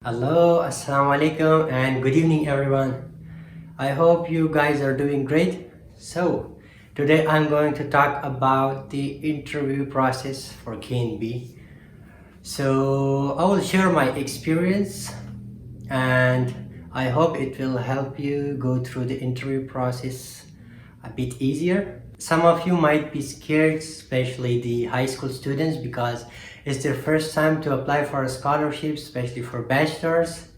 Hello, assalamu alaikum, and good evening, everyone. I hope you guys are doing great. So, today I'm going to talk about the interview process for KNB. So, I will share my experience and I hope it will help you go through the interview process a bit easier. Some of you might be scared, especially the high school students, because it's their first time to apply for a scholarship, especially for bachelors,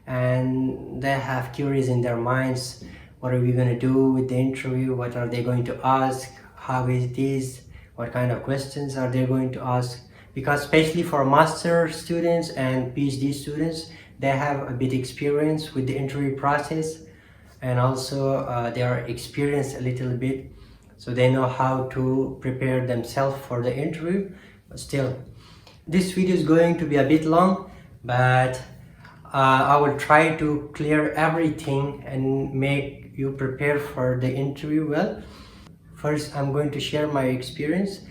and they have queries in their minds. What are we going to do with the interview? What are they going to ask? How is this? What kind of questions are they going to ask? Because especially for master students and PhD students, they have a bit experience with the interview process, and also they are experienced a little bit, so they know how to prepare themselves for the interview. But still, this video is going to be a bit long, but I will try to clear everything and make you prepare for the interview well. First, I'm going to share my experience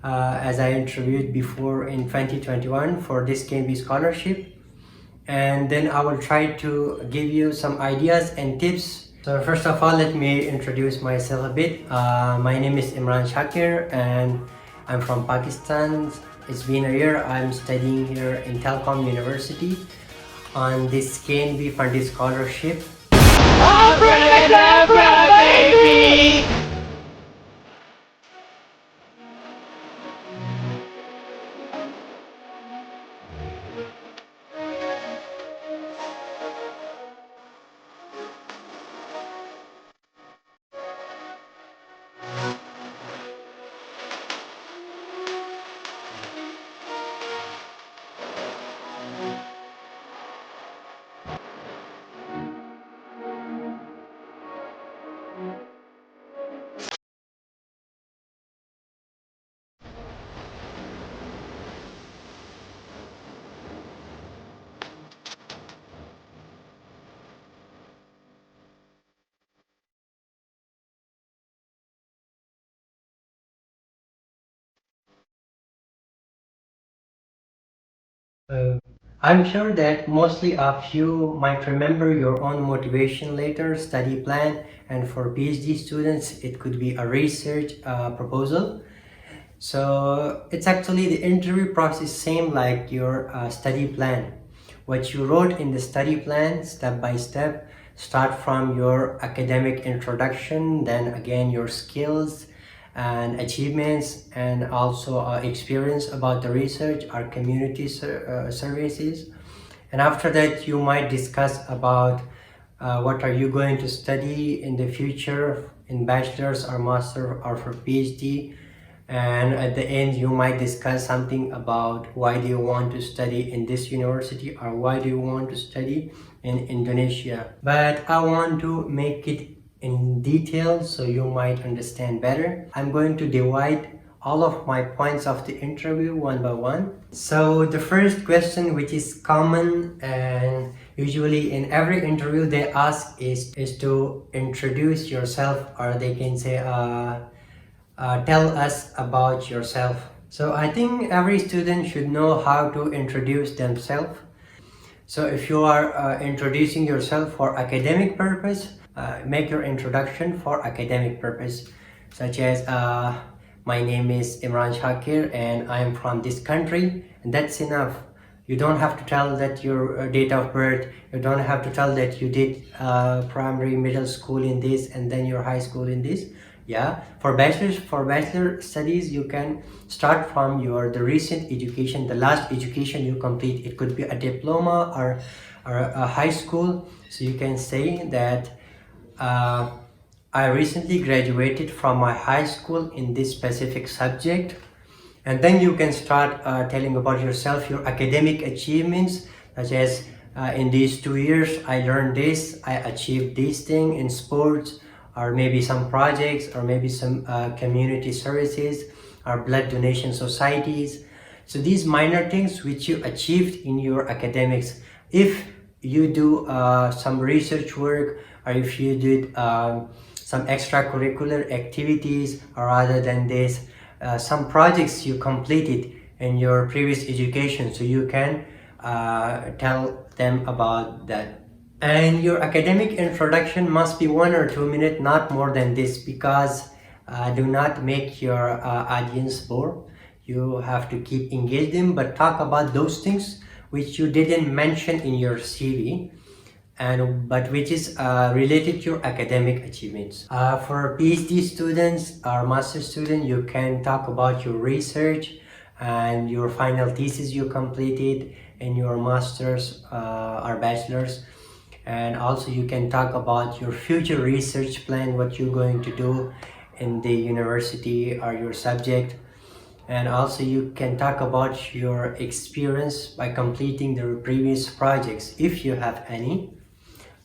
as I interviewed before in 2021 for this KNB scholarship, and then I will try to give you some ideas and tips. So first of all, let me introduce myself a bit. My name is Imran Shakir and I'm from Pakistan. It's been a year. I'm studying here in Telkom University on this KNB funded scholarship. Baby! I'm sure that mostly of you might remember your own motivation letter, study plan, and for PhD students, it could be a research proposal. So it's actually the interview process same like your study plan. What you wrote in the study plan, step by step, start from your academic introduction, then again your skills and achievements, and also experience about the research or community services. And after that, you might discuss about what are you going to study in the future in bachelor's or master or for PhD. And at the end, you might discuss something about why do you want to study in this university or why do you want to study in Indonesia. But I want to make it in detail so you might understand better. I'm going to divide all of my points of the interview one by one. So the first question, which is common and usually in every interview they ask is to introduce yourself, or they can say tell us about yourself. So I think every student should know how to introduce themselves. So if you are introducing yourself for academic purpose, make your introduction for academic purpose, such as my name is Imran Shakir and I am from this country, and that's enough. You don't have to tell that your date of birth. You don't have to tell that you did primary, middle school in this, and then your high school in this. Yeah, for bachelor studies, you can start from the recent education, the last education you complete. It could be a diploma or a high school. So you can say that I recently graduated from my high school in this specific subject. And then you can start telling about yourself, your academic achievements, such as in these 2 years, I learned this, I achieved this thing in sports, or maybe some projects, or maybe some community services, or blood donation societies. So these minor things which you achieved in your academics. If you do some research work, or if you did some extracurricular activities, or other than this, some projects you completed in your previous education, so you can tell them about that. And your academic introduction must be 1 or 2 minutes, not more than this, because do not make your audience bored. You have to keep engage them, but talk about those things which you didn't mention in your CV, but which is related to your academic achievements. For PhD students or master student, you can talk about your research and your final thesis you completed in your master's or bachelor's, and also you can talk about your future research plan, what you're going to do in the university or your subject. And also you can talk about your experience by completing the previous projects if you have any.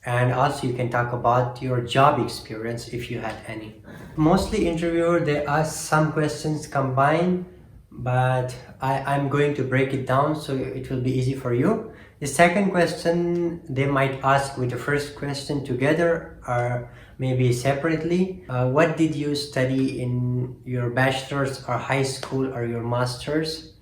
And also you can talk about your job experience if you had any. Mostly interviewer, they ask some questions combined, but I'm going to break it down so it will be easy for you. The second question they might ask with the first question together or maybe separately. What did you study in your bachelor's or high school or your master's?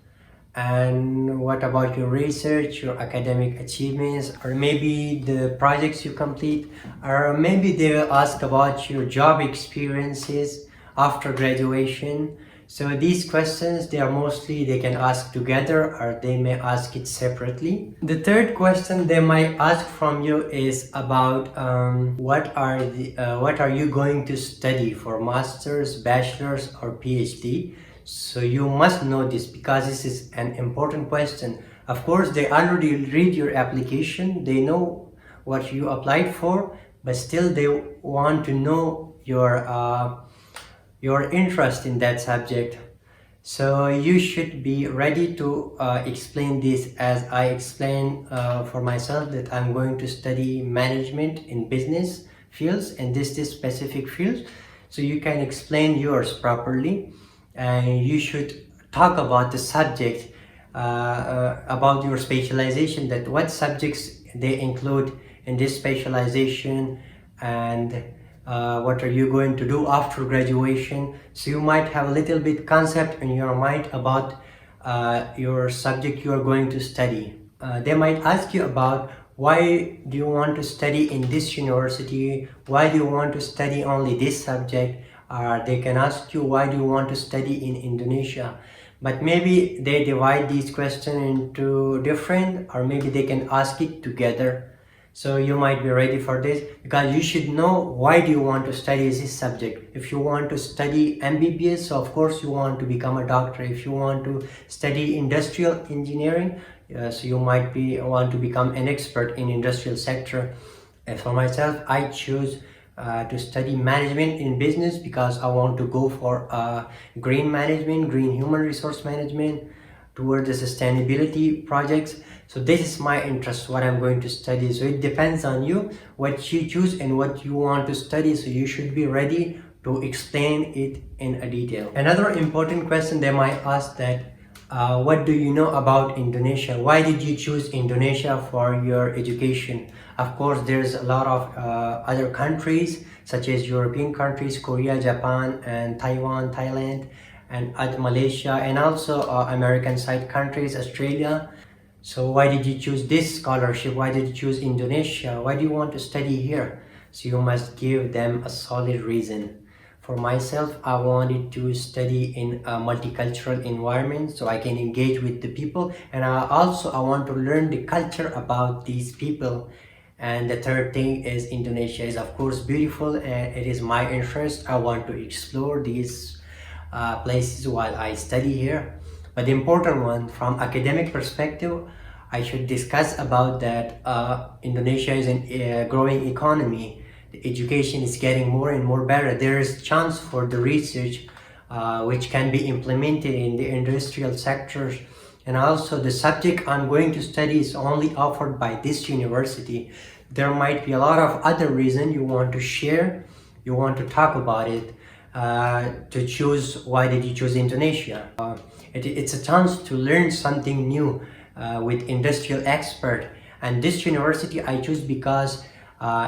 And what about your research, your academic achievements, or maybe the projects you complete, or maybe they will ask about your job experiences after graduation. So these questions, they can ask together or they may ask it separately. The third question they might ask from you is about what are you going to study for master's, bachelor's or PhD. So you must know this because this is an important question. Of course, they already read your application, they know what you applied for, but still they want to know your interest in that subject. So you should be ready to explain this as I explain for myself, that I'm going to study management in business fields and this specific field. So you can explain yours properly, and you should talk about the subject, about your specialization, that what subjects they include in this specialization, and what are you going to do after graduation. So you might have a little bit concept in your mind about your subject you are going to study. They might ask you about why do you want to study in this university, why do you want to study only this subject, or they can ask you why do you want to study in Indonesia. But maybe they divide these questions into different, or maybe they can ask it together. So you might be ready for this, because you should know why do you want to study this subject. If you want to study MBBS, so of course you want to become a doctor. If you want to study industrial engineering, so you might want to become an expert in industrial sector. As for myself, I choose to study management in business because I want to go for green management, green human resource management, towards the sustainability projects. So this is my interest, what I'm going to study. So it depends on you what you choose and what you want to study. So you should be ready to explain it in a detail. Another important question they might ask that what do you know about Indonesia? Why did you choose Indonesia for your education? Of course, there's a lot of other countries such as European countries, Korea, Japan, and Taiwan, Thailand, and Malaysia, and also American side countries, Australia. So why did you choose this scholarship? Why did you choose Indonesia? Why do you want to study here? So you must give them a solid reason. For myself, I wanted to study in a multicultural environment so I can engage with the people, and I want to learn the culture about these people. And the third thing is Indonesia is of course beautiful and it is my interest. I want to explore these places while I study here. But the important one from academic perspective, I should discuss about that Indonesia is a growing economy. The education is getting more and more better. There is chance for the research which can be implemented in the industrial sectors. And also the subject I'm going to study is only offered by this university. There might be a lot of other reasons you want to share, you want to talk about it, to choose why did you choose Indonesia. It's a chance to learn something new with industrial expert. And this university I choose because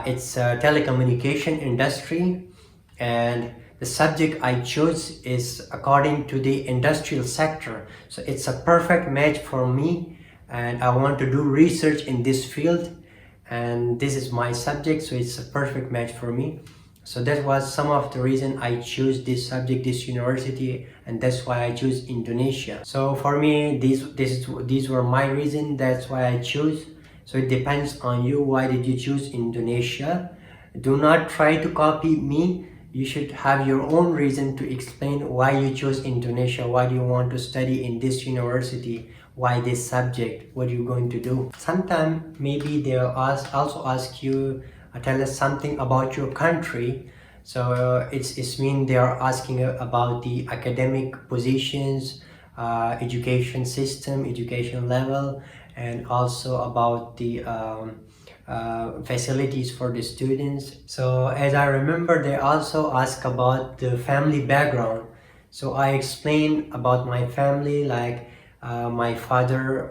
it's a telecommunication industry, and the subject I chose is according to the industrial sector. So it's a perfect match for me and I want to do research in this field, and this is my subject, so it's a perfect match for me. So that was some of the reason I choose this subject, this university, and that's why I choose Indonesia. So for me, these were my reason. That's why I choose. So it depends on you. Why did you choose Indonesia? Do not try to copy me. You should have your own reason to explain why you chose Indonesia. Why do you want to study in this university? Why this subject? What are you going to do? Sometimes maybe they'll also ask you, tell us something about your country. So it's mean they are asking about the academic positions, education system, education level, and also about the facilities for the students. So as I remember, they also ask about the family background. So I explain about my family, like my father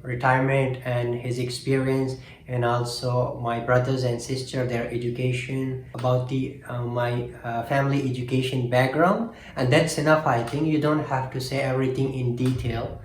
retirement and his experience, and also my brothers and sister, their education, about the my family education background, and that's enough. I think you don't have to say everything in detail.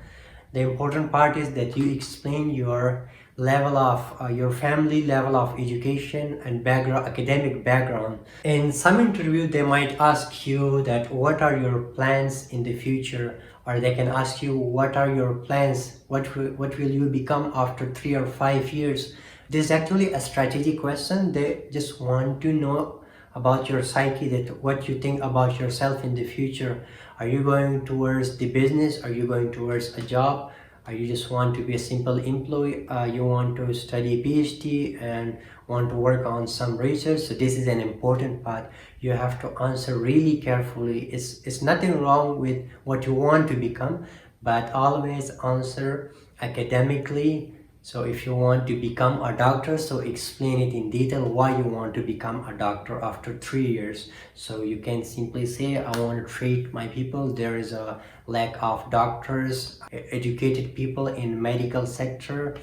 The important part is that you explain your level of your family level of education and background, academic background. In some interview they might ask you that what are your plans in the future, or they can ask you what are your plans, what will you become after 3 or 5 years. This is actually a strategic question. They just want to know about your psyche, that what you think about yourself in the future. Are you going towards the business? Are you going towards a job? Or you just want to be a simple employee? You want to study PhD and want to work on some research? So this is an important part. You have to answer really carefully. It's nothing wrong with what you want to become, but always answer academically. So if you want to become a doctor, so explain it in detail why you want to become a doctor after 3 years. So you can simply say, I want to treat my people. There is a lack of doctors, educated people in medical sector.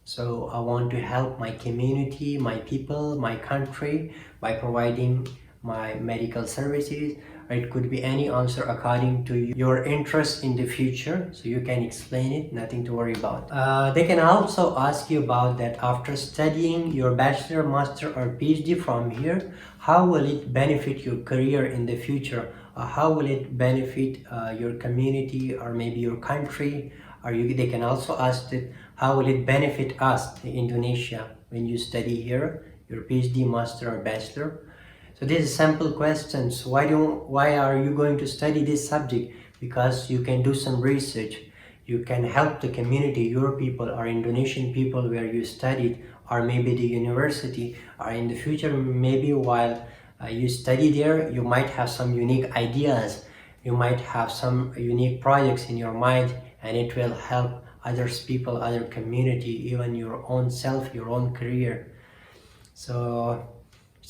So I want to help my community, my people, my country by providing my medical services. It could be any answer according to your interest in the future, so you can explain it, nothing to worry about. They can also ask you about that after studying your bachelor, master or PhD from here, how will it benefit your career in the future? How will it benefit your community or maybe your country? They can also ask that how will it benefit us in Indonesia when you study here, your PhD, master or bachelor? So this is sample questions. Why are you going to study this subject? Because you can do some research. You can help the community, your people or Indonesian people where you studied, or maybe the university, or in the future, maybe while you study there, you might have some unique ideas. You might have some unique projects in your mind, and it will help others people, other community, even your own self, your own career. So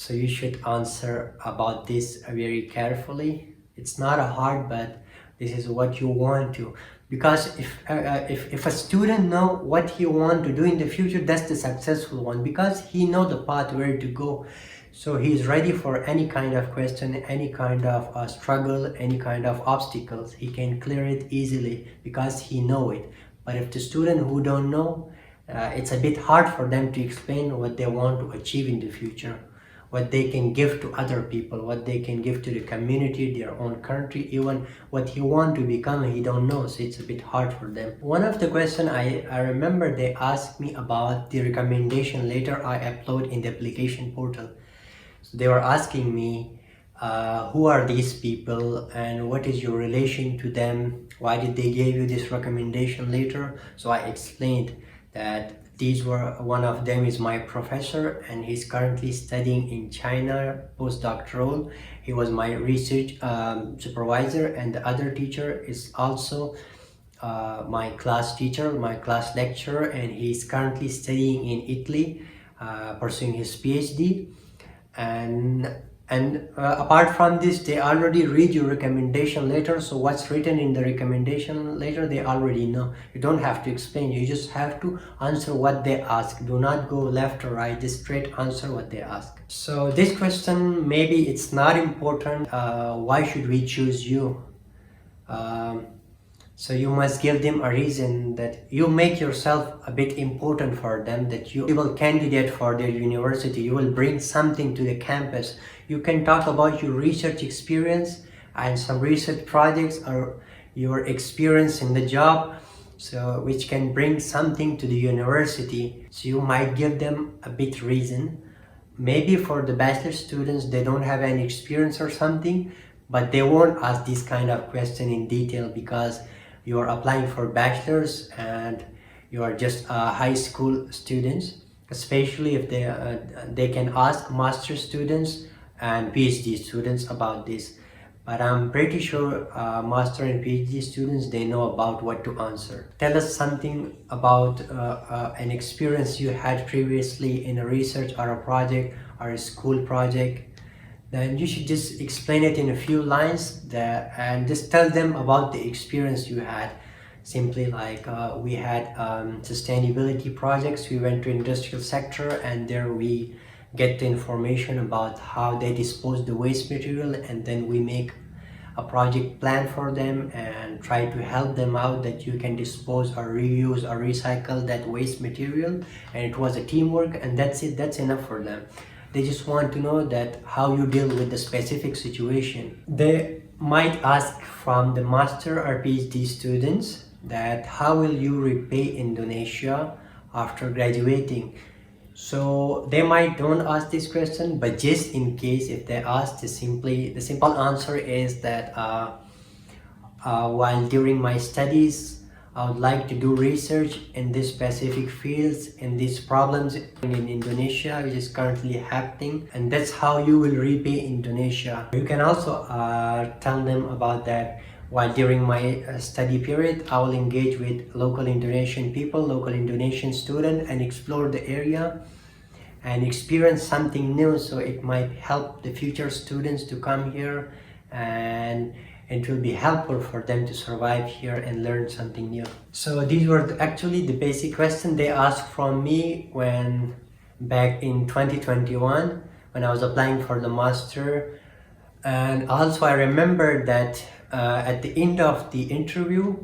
you should answer about this very carefully. It's not a hard, but this is what you want to. Because if a student know what he want to do in the future, that's the successful one, because he know the path where to go. So he is ready for any kind of question, any kind of struggle, any kind of obstacles. He can clear it easily because he know it. But if the student who don't know, it's a bit hard for them to explain what they want to achieve in the future, what they can give to other people, what they can give to the community, their own country, even what he want to become, he don't know, so it's a bit hard for them. One of the question I remember they asked me about the recommendation letter I upload in the application portal. So they were asking me, who are these people and what is your relation to them? Why did they give you this recommendation letter? So I explained that one of them is my professor and he's currently studying in China, postdoctoral. He was my research supervisor, and the other teacher is also my class teacher, my class lecturer, and he's currently studying in Italy, pursuing his PhD. And apart from this, they already read your recommendation letter. So what's written in the recommendation letter, they already know. You don't have to explain. You just have to answer what they ask. Do not go left or right. Just straight answer what they ask. So this question, maybe it's not important. Why should we choose you? So you must give them a reason that you make yourself a bit important for them, that you will candidate for their university, you will bring something to the campus. You can talk about your research experience and some research projects or your experience in the job, so which can bring something to the university. So you might give them a bit reason. Maybe for the bachelor students, they don't have any experience or something, but they won't ask this kind of question in detail because you are applying for bachelor's and you are just high school students. Especially if they can ask master students and PhD students about this. But I'm pretty sure master and PhD students, they know about what to answer. Tell us something about an experience you had previously in a research or a project or a school project. Then you should just explain it in a few lines and just tell them about the experience you had. Simply like we had sustainability projects. We went to industrial sector and there we get the information about how they dispose the waste material, and then we make a project plan for them and try to help them out that you can dispose or reuse or recycle that waste material. And it was a teamwork, and that's it. That's enough for them. They just want to know that how you deal with the specific situation. They might ask from the master or PhD students that how will you repay Indonesia after graduating. So they might don't ask this question, but just in case if they ask, the simple answer is that while during my studies I would like to do research in this specific fields, in these problems in Indonesia which is currently happening, and that's how you will repay Indonesia. You can also tell them about that while during my study period I will engage with local Indonesian people, local Indonesian students, and explore the area and experience something new, so it might help the future students to come here, and it will be helpful for them to survive here and learn something new. So these were actually the basic questions they asked from me when back in 2021 when I was applying for the master. And also I remember that at the end of the interview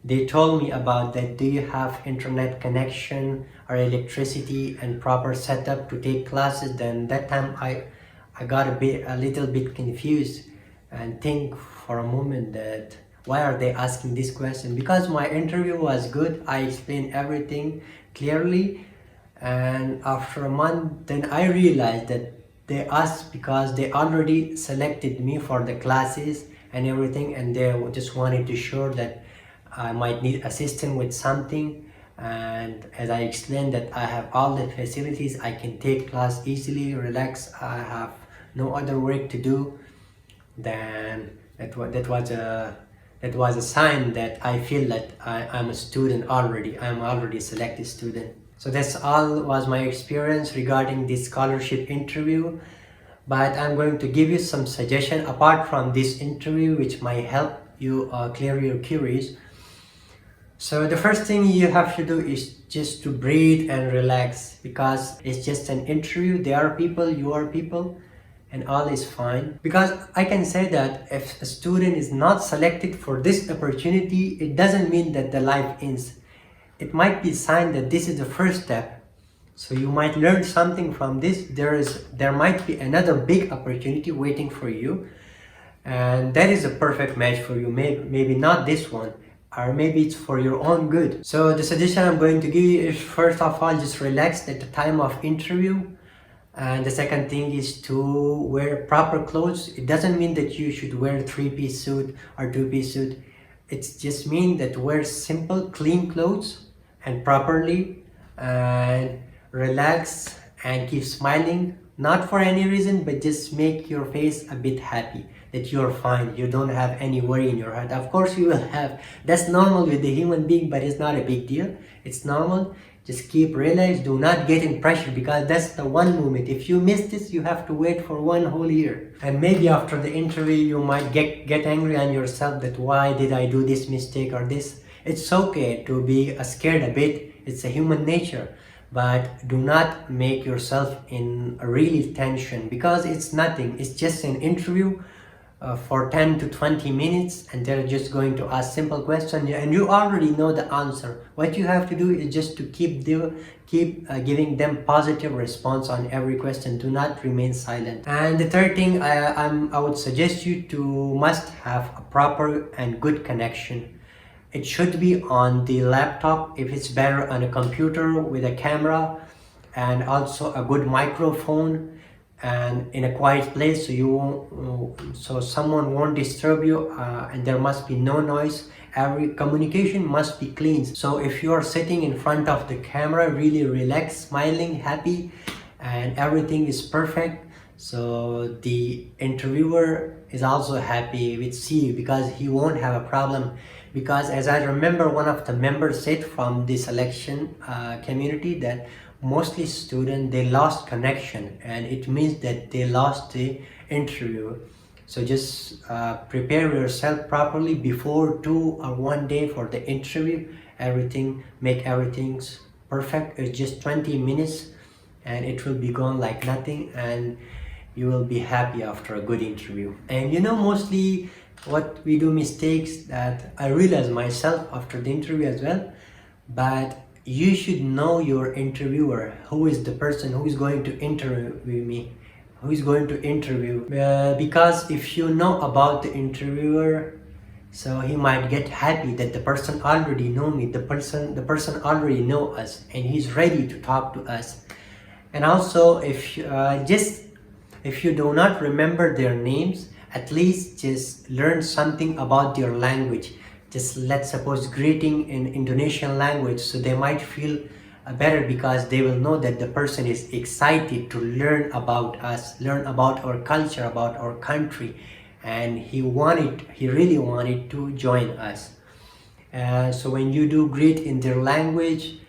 they told me about that, do you have internet connection or electricity and proper setup to take classes? Then that time I got a little bit confused and think for a moment that why are they asking this question, because my interview was good, I explained everything clearly, and after a month then I realized that they asked because they already selected me for the classes and everything, and they just wanted to show that I might need assistance with something. And as I explained that I have all the facilities, I can take class easily, relax, I have no other work to do, then that was a sign that I feel that I'm a student already. I'm already a selected student. So that's all was my experience regarding this scholarship interview. But I'm going to give you some suggestion apart from this interview which might help you clear your queries. So the first thing you have to do is just to breathe and relax, because it's just an interview. They are people, you are people, and all is fine. Because I can say that if a student is not selected for this opportunity, it doesn't mean that the life ends. It might be a sign that this is the first step. So you might learn something from this. There might be another big opportunity waiting for you, and that is a perfect match for you. Maybe not this one, or maybe it's for your own good. So the suggestion I'm going to give you is, first of all, just relax at the time of interview. And the second thing is to wear proper clothes. It doesn't mean that you should wear 3-piece suit or 2-piece suit. It just means that wear simple, clean clothes and properly, and relax and keep smiling. Not for any reason, but just make your face a bit happy that you're fine, you don't have any worry in your heart. Of course you will have, that's normal with the human being, but it's not a big deal. It's normal. Just keep relaxed, do not get in pressure, because that's the one moment. If you miss this, you have to wait for 1 whole year. And maybe after the interview you might get angry on yourself that why did I do this mistake or this. It's okay to be scared a bit, it's a human nature. But do not make yourself in a really tension, because it's nothing. It's just an interview. for 10 to 20 minutes, and they're just going to ask simple questions and you already know the answer. What you have to do is just to keep giving them positive response on every question. Do not remain silent. And the third thing, I would suggest you to must have a proper and good connection. It should be on the laptop, if it's better on a computer with a camera, and also a good microphone, and in a quiet place, so you won't, so someone won't disturb you, and there must be no noise. Every communication must be clean. So if you are sitting in front of the camera, really relaxed, smiling, happy, and everything is perfect, so the interviewer is also happy with see you, because he won't have a problem. Because as I remember, one of the members said from the selection community that mostly students, they lost connection, and it means that they lost the interview. So just prepare yourself properly before 2 or 1 day for the interview. Make everything perfect. It's just 20 minutes and it will be gone like nothing, and you will be happy after a good interview. And mostly what we do mistakes that I realize myself after the interview as well, but you should know your interviewer, who is the person who is going to interview me, who is going to interview. Because if you know about the interviewer, so he might get happy that the person already know me, the person already know us, and he's ready to talk to us. And also, if you do not remember their names, at least just learn something about their language. Just let's suppose greeting in Indonesian language, so they might feel better, because they will know that the person is excited to learn about us, learn about our culture, about our country, and he really wanted to join us. So when you do greet in their language,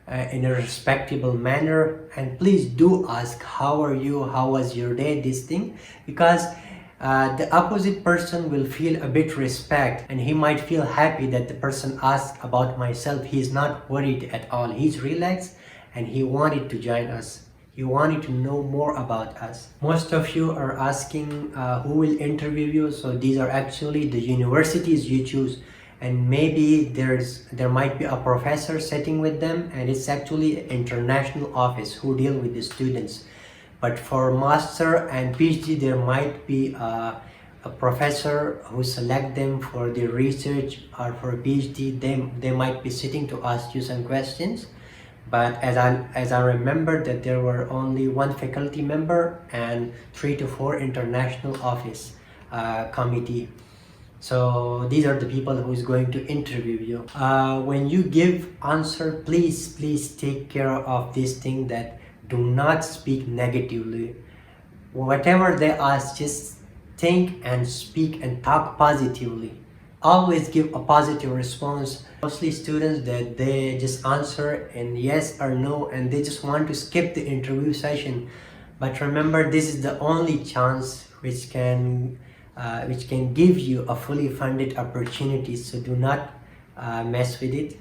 in a respectable manner, and please do ask how are you, how was your day, this thing, because the opposite person will feel a bit respect, and he might feel happy that the person asked about myself. He's not worried at all. He's relaxed and he wanted to join us. He wanted to know more about us. Most of you are asking who will interview you. So these are actually the universities you choose, and maybe there might be a professor sitting with them, and it's actually an international office who deal with the students. But for master and PhD, there might be a professor who select them for the research, or for PhD, they might be sitting to ask you some questions. But as I remember that there were only 1 faculty member and 3 to 4 international office committee. So these are the people who is going to interview you. When you give answer, please take care of this thing, that do not speak negatively. Whatever they ask, just think and speak and talk positively. Always give a positive response. Mostly students that they just answer in yes or no, and they just want to skip the interview session. But remember, this is the only chance which can give you a fully funded opportunity. So do not mess with it.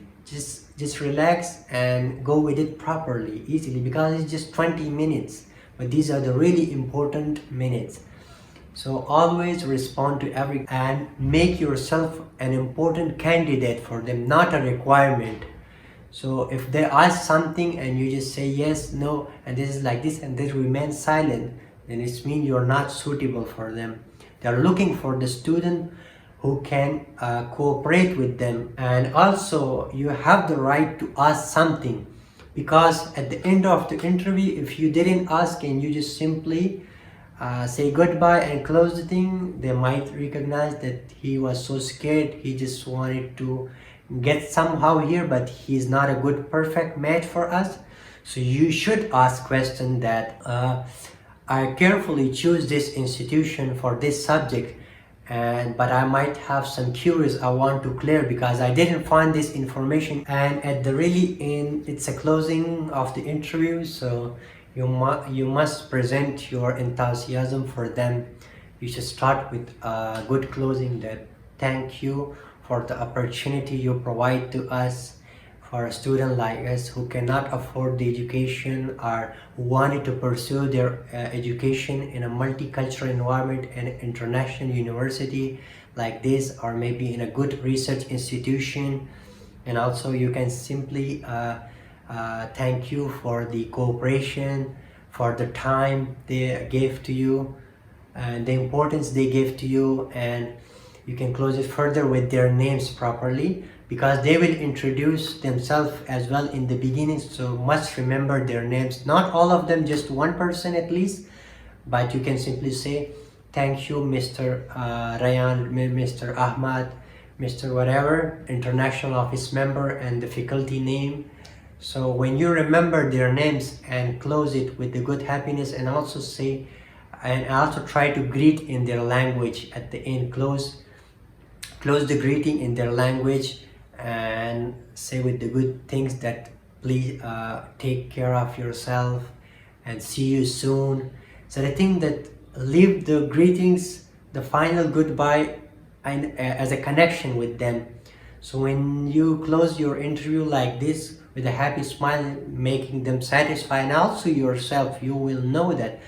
Just relax and go with it properly, easily, because it's just 20 minutes, but these are the really important minutes. So always respond to and make yourself an important candidate for them, not a requirement. So if they ask something and you just say yes, no, and this is like this, and they remain silent, then it means you're not suitable for them. They're looking for the student who can cooperate with them. And also you have the right to ask something, because at the end of the interview, if you didn't ask and you just simply say goodbye and close the thing, they might recognize that he was so scared, he just wanted to get somehow here, but he's not a good perfect match for us. So you should ask question that I carefully choose this institution for this subject, but I might have some queries I want to clear, because I didn't find this information. And at the really end, it's a closing of the interview, so you must present your enthusiasm for them. You should start with a good closing, that thank you for the opportunity you provide to us, for a student like us who cannot afford the education or wanted to pursue their education in a multicultural environment and international university like this, or maybe in a good research institution. And also you can simply thank you for the cooperation, for the time they gave to you and the importance they gave to you, and you can close it further with their names properly, because they will introduce themselves as well in the beginning, so must remember their names, not all of them, just one person at least. But you can simply say thank you Mr. Rayan, Mr. Ahmad, Mr. whatever, international office member, and the faculty name. So when you remember their names, and close it with the good happiness, and also say, and also try to greet in their language at the end. Close the greeting in their language and say with the good things that please take care of yourself and see you soon. So I think that leave the greetings, the final goodbye, and as a connection with them. So when you close your interview like this with a happy smile, making them satisfied, and also yourself, you will know that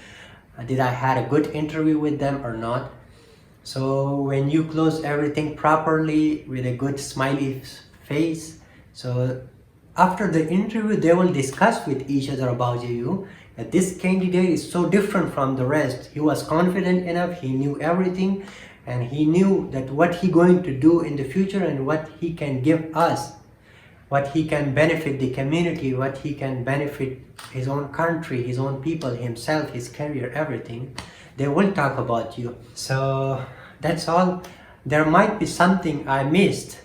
did I had a good interview with them or not. So when you close everything properly with a good smiley face, so after the interview they will discuss with each other about you, that this candidate is so different from the rest. He was confident enough, he knew everything, and he knew that what he going to do in the future and what he can give us, what he can benefit the community, what he can benefit his own country, his own people, himself, his career, everything. They will talk about you. So that's all. There might be something I missed,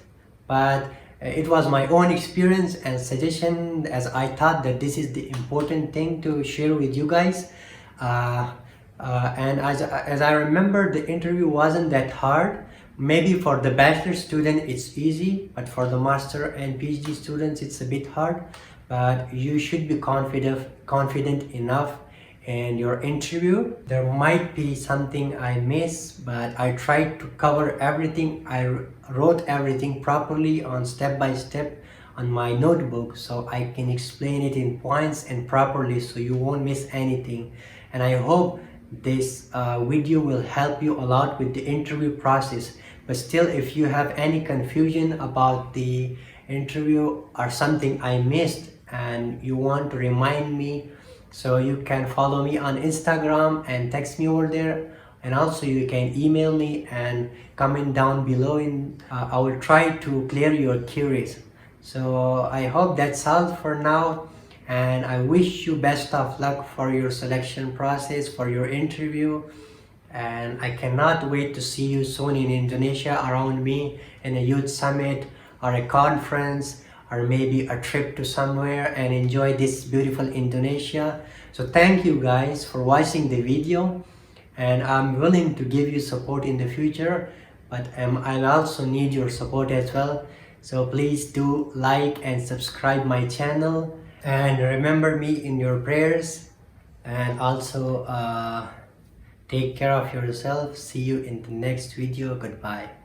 but it was my own experience and suggestion, as I thought that this is the important thing to share with you guys. And as I remember, the interview wasn't that hard. Maybe for the bachelor student it's easy, but for the master and PhD students it's a bit hard. But you should be confident enough in your interview. There might be something I missed, but I tried to cover everything. I wrote everything properly on step by step on my notebook, so I can explain it in points and properly, so you won't miss anything. And I hope this video will help you a lot with the interview process. But still, if you have any confusion about the interview or something I missed and you want to remind me, so you can follow me on Instagram and text me over there, and also you can email me and comment down below, and I will try to clear your queries. So I hope that's all for now, and I wish you best of luck for your selection process, for your interview. And I cannot wait to see you soon in Indonesia around me in a youth summit or a conference, or maybe a trip to somewhere, and enjoy this beautiful Indonesia. So thank you guys for watching the video, and I'm willing to give you support in the future, but I also need your support as well. So please do like and subscribe my channel, and remember me in your prayers, and also take care of yourself. See you in the next video. Goodbye.